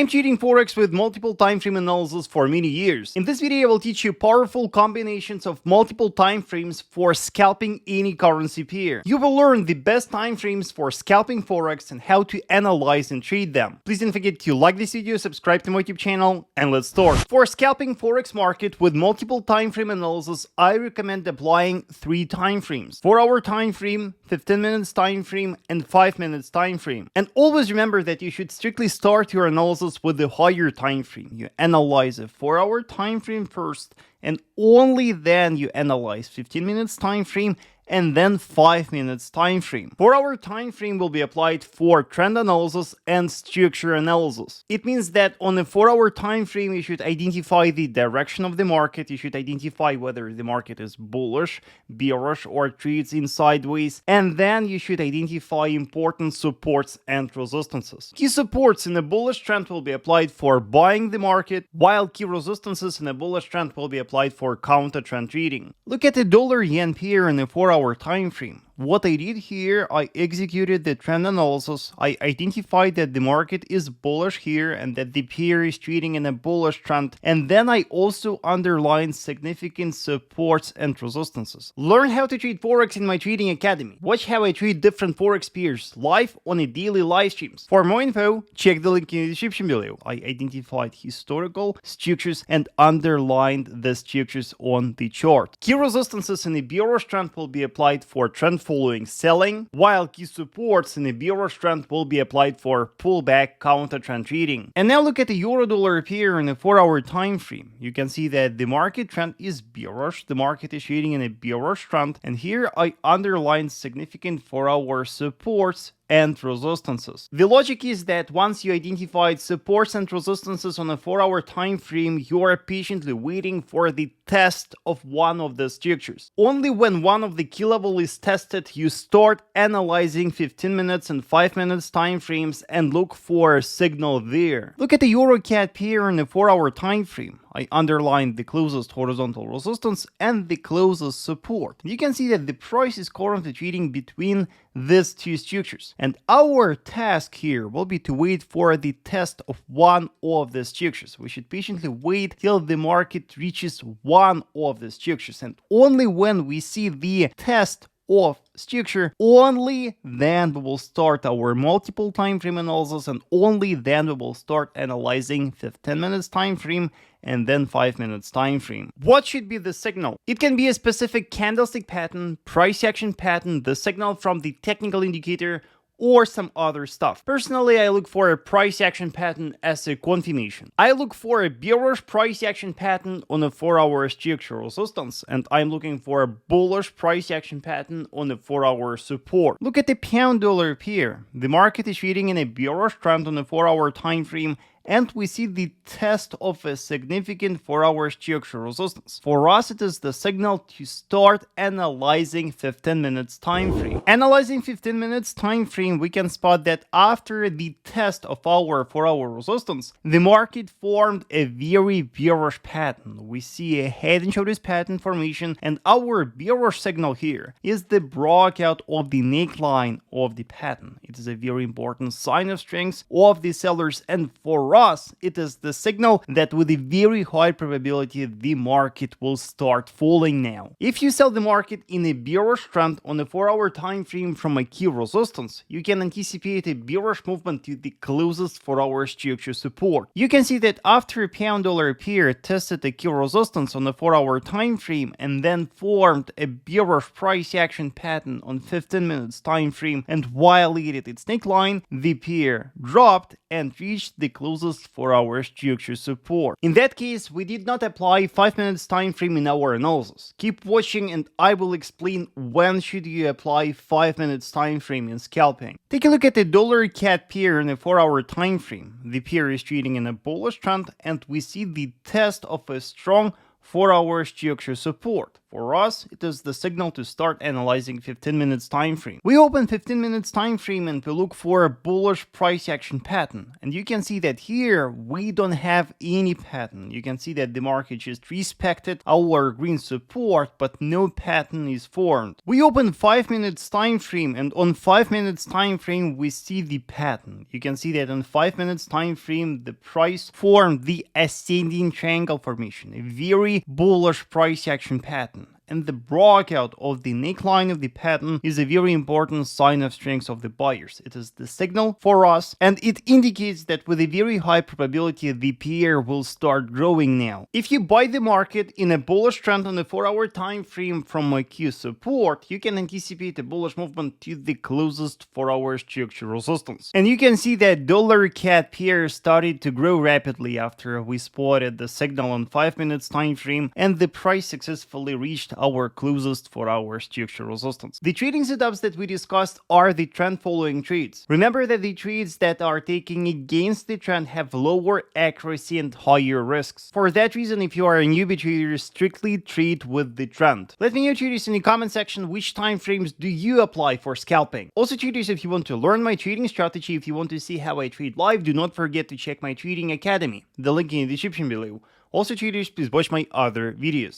I'm cheating Forex with multiple time frame analysis for many years. In this video, I will teach you powerful combinations of multiple time frames for scalping any currency pair. You will learn the best time frames for scalping Forex and how to analyze and trade them. Please don't forget to like this video, subscribe to my YouTube channel, and let's start. For scalping Forex market with multiple time frame analysis, I recommend applying 3 time frames: 4-hour time frame, 15 minutes time frame, and 5 minutes time frame. And always remember that you should strictly start your analysis with the higher time frame. You analyze a 4-hour time frame first, and only then you analyze 15 minutes time frame and then 5 minutes time frame. 4-hour time frame will be applied for trend analysis and structure analysis. It means that on a 4-hour time frame, you should identify the direction of the market. You should identify whether the market is bullish, bearish, or trades in sideways, and then you should identify important supports and resistances. Key supports in a bullish trend will be applied for buying the market, while key resistances in a bullish trend will be applied for counter trend trading. Look at the dollar-yen pair in a 4-hour time frame. What I did here, I executed the trend analysis. I identified that the market is bullish here and that the pair is trading in a bullish trend. And then I also underlined significant supports and resistances. Learn how to trade Forex in my trading academy. Watch how I trade different Forex pairs live on a daily live streams. For more info, check the link in the description below. I identified historical structures and underlined the structures on the chart. Key resistances in the bearish trend will be applied for trend following selling, while key supports in the bearish trend will be applied for pullback counter trend trading. And now look at the euro dollar pair in a 4-hour time frame. You can see that the market trend is bearish. The market is trading in a bearish trend, and here I underlined significant 4-hour supports and resistances. The logic is that once you identified supports and resistances on a 4-hour time frame, you are patiently waiting for the test of one of the structures. Only when one of the key level is tested, you start analyzing 15 minutes and 5 minutes time frames and look for a signal there. Look at the euro CAD pair in a 4-hour time frame. I underlined the closest horizontal resistance and the closest support. You can see that the price is currently trading between these two structures. And our task here will be to wait for the test of one of the structures. We should patiently wait till the market reaches one of the structures. And only when we see the test of structure, only then we will start our multiple time frame analysis, and only then we will start analyzing 15 minutes time frame and then 5 minutes time frame. What should be the signal? It can be a specific candlestick pattern, price action pattern, the signal from the technical indicator, or some other stuff. Personally, I look for a price action pattern as a confirmation. I look for a bearish price action pattern on a 4-hour structural resistance, and I'm looking for a bullish price action pattern on a 4-hour support. Look at the pound dollar pair. The market is trading in a bearish trend on a 4-hour time frame, and we see the test of a significant 4-hour structural resistance. For us, it is the signal to start analyzing 15 minutes time frame. Analyzing 15 minutes time frame, we can spot that after the test of our 4-hour resistance, the market formed a very bearish pattern. We see a head and shoulders pattern formation, and our bearish signal here is the breakout of the neckline of the pattern. It is a very important sign of strength of the sellers, and for us, it is the signal that with a very high probability the market will start falling now. If you sell the market in a bearish trend on a 4-hour time frame from a key resistance, you can anticipate a bearish movement to the closest 4-hour structure support. You can see that after a pound dollar pair tested a key resistance on the 4-hour time frame and then formed a bearish price action pattern on 15 minutes time frame and violated its neckline, the pair dropped and reached the closest 4-hour structure support. In that case, we did not apply 5 minutes time frame in our analysis. Keep watching and I will explain when should you apply 5 minutes time frame in scalping. Take a look at the dollar CAD pair in a 4-hour time frame. The pair is trading in a bullish trend, and we see the test of a strong 4 hours structure support. For us, it is the signal to start analyzing 15 minutes time frame. We open 15 minutes time frame and we look for a bullish price action pattern. And you can see that here we don't have any pattern. You can see that the market just respected our green support, but no pattern is formed. We open 5 minutes time frame, and on 5 minutes time frame we see the pattern. You can see that on 5 minutes time frame the price formed the ascending triangle formation, a very bullish price action pattern. And the breakout of the neckline of the pattern is a very important sign of strength of the buyers. It is the signal for us, and it indicates that with a very high probability the pair will start growing now. If you buy the market in a bullish trend on the 4-hour time frame from a Q support, you can anticipate a bullish movement to the closest 4-hour structure resistance. And you can see that dollar CAD pair started to grow rapidly after we spotted the signal on 5 minutes time frame, and the price successfully reached our closest 4-hour structure resistance. The trading setups that we discussed are the trend following trades. Remember that the trades that are taking against the trend have lower accuracy and higher risks. For that reason, if you are a newbie trader, strictly trade with the trend. Let me know, traders, in the comment section which time frames do you apply for scalping. Also, traders, if you want to learn my trading strategy, if you want to see how I trade live, do not forget to check my trading academy. The link in the description below. Also, traders, please watch my other videos.